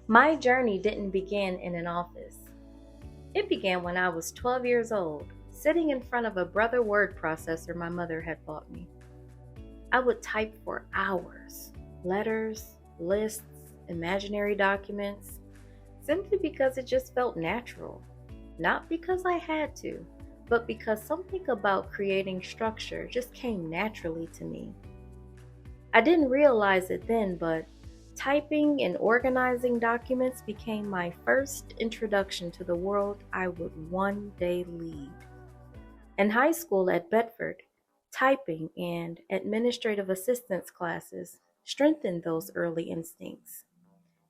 My journey didn't begin in an office. It began when I was 12 years old, sitting in front of a Brother word processor my mother had bought me. I would type for hours, letters, lists, imaginary documents, simply because it just felt natural. Not because I had to, but because something about creating structure just came naturally to me. I didn't realize it then, but typing and organizing documents became my first introduction to the world I would one day lead. In high school at Bedford, typing and administrative assistance classes strengthened those early instincts,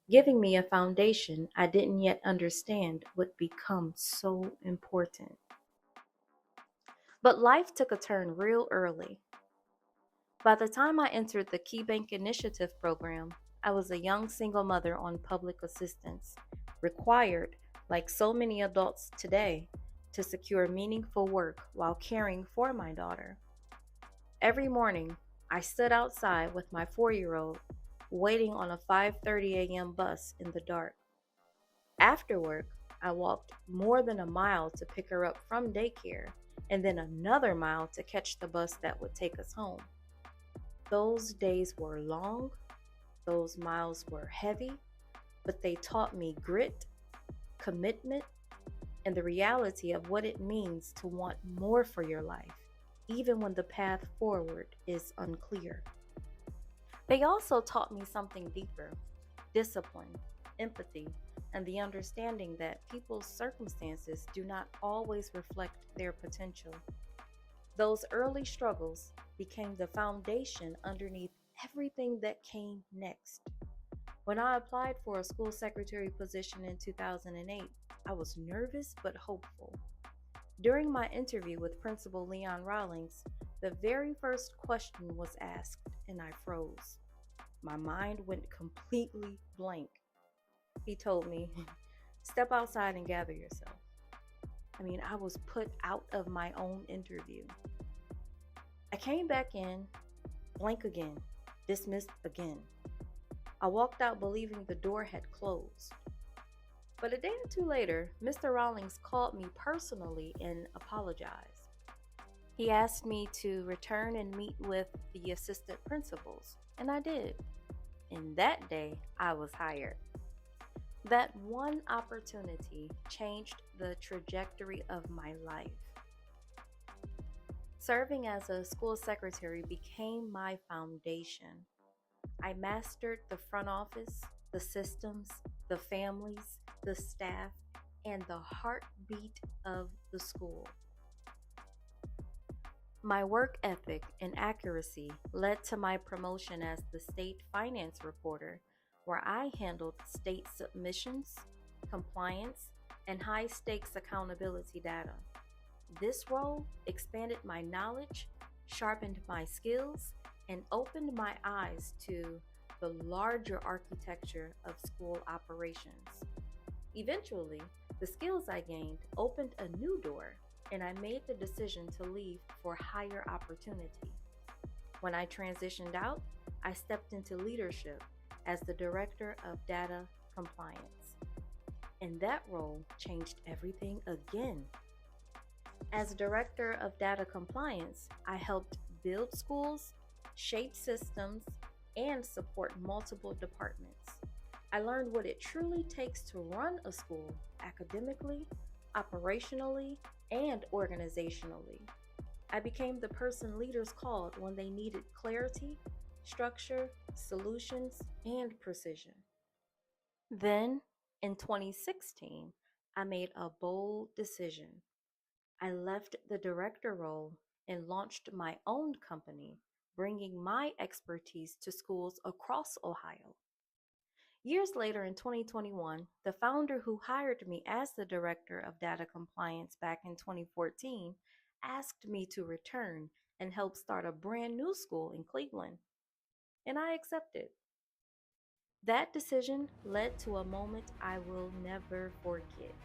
giving me a foundation I didn't yet understand would become so important. But life took a turn real early. By the time I entered the KeyBank Initiative program, I was a young single mother on public assistance, required, like so many adults today, to secure meaningful work while caring for my daughter. Every morning, I stood outside with my 4-year-old, waiting on a 5:30 a.m. bus in the dark. After work, I walked more than a mile to pick her up from daycare, and then another mile to catch the bus that would take us home. Those days were long, those miles were heavy, but they taught me grit, commitment, and the reality of what it means to want more for your life, even when the path forward is unclear. They also taught me something deeper: discipline, empathy, and the understanding that people's circumstances do not always reflect their potential. Those early struggles became the foundation underneath everything that came next. When I applied for a school secretary position in 2008, I was nervous but hopeful. During my interview with Principal Leon Rawlings, the very first question was asked, and I froze. My mind went completely blank. He told me, "Step outside and gather yourself." I was put out of my own interview. I came back in, blank again, dismissed again. I walked out believing the door had closed. But a day or two later, Mr. Rawlings called me personally and apologized. He asked me to return and meet with the assistant principals, and I did. And that day, I was hired. That one opportunity changed the trajectory of my life. Serving as a school secretary became my foundation. I mastered the front office, the systems, the families, the staff, and the heartbeat of the school. My work ethic and accuracy led to my promotion as the state finance reporter, where I handled state submissions, compliance, and high stakes accountability data. This role expanded my knowledge, sharpened my skills, and opened my eyes to the larger architecture of school operations. Eventually, the skills I gained opened a new door, and I made the decision to leave for higher opportunity. When I transitioned out, I stepped into leadership as the Director of Data Compliance. And that role changed everything again. As Director of Data Compliance, I helped build schools, shape systems, and support multiple departments. I learned what it truly takes to run a school academically, operationally, and organizationally. I became the person leaders called when they needed clarity, structure, solutions, and precision. Then, in 2016, I made a bold decision. I left the director role and launched my own company, bringing my expertise to schools across Ohio. Years later, in 2021, the founder who hired me as the director of data compliance back in 2014 asked me to return and help start a brand new school in Cleveland, and I accepted. That decision led to a moment I will never forget.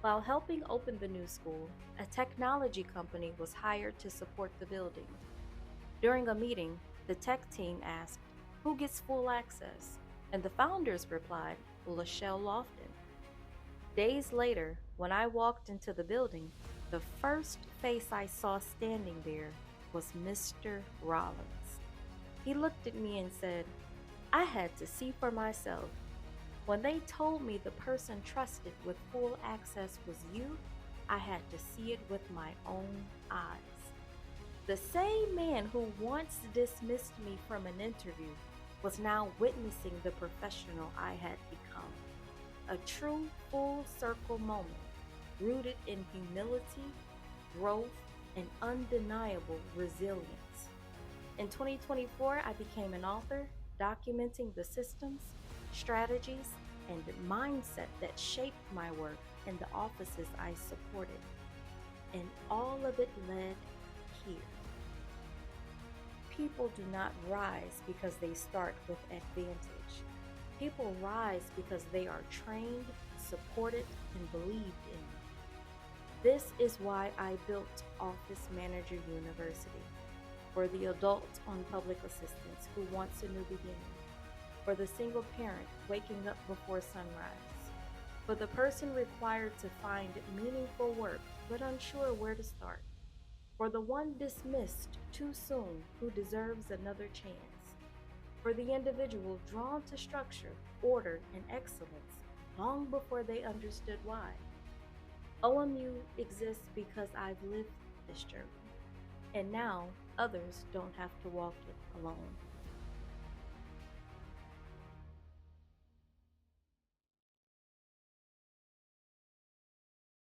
While helping open the new school, a technology company was hired to support the building. During a meeting, the tech team asked, "Who gets full access?" And the founders replied, Lachelle Lofton. Days later, when I walked into the building, the first face I saw standing there was Mr. Rollins. He looked at me and said, I had to see for myself. When they told me the person trusted with full access was you, I had to see it with my own eyes. The same man who once dismissed me from an interview was now witnessing the professional I had become. A true full circle moment, rooted in humility, growth, and undeniable resilience. In 2024, I became an author, documenting the systems, strategies, and mindset that shaped my work and the offices I supported. And all of it led here. People do not rise because they start with advantage. People rise because they are trained, supported, and believed in. This is why I built Office Manager University, for the adult on public assistance who wants a new beginning, for the single parent waking up before sunrise, for the person required to find meaningful work but unsure where to start, for the one dismissed too soon who deserves another chance, for the individual drawn to structure, order, and excellence long before they understood why. OMU exists because I've lived this journey, and now others don't have to walk it alone.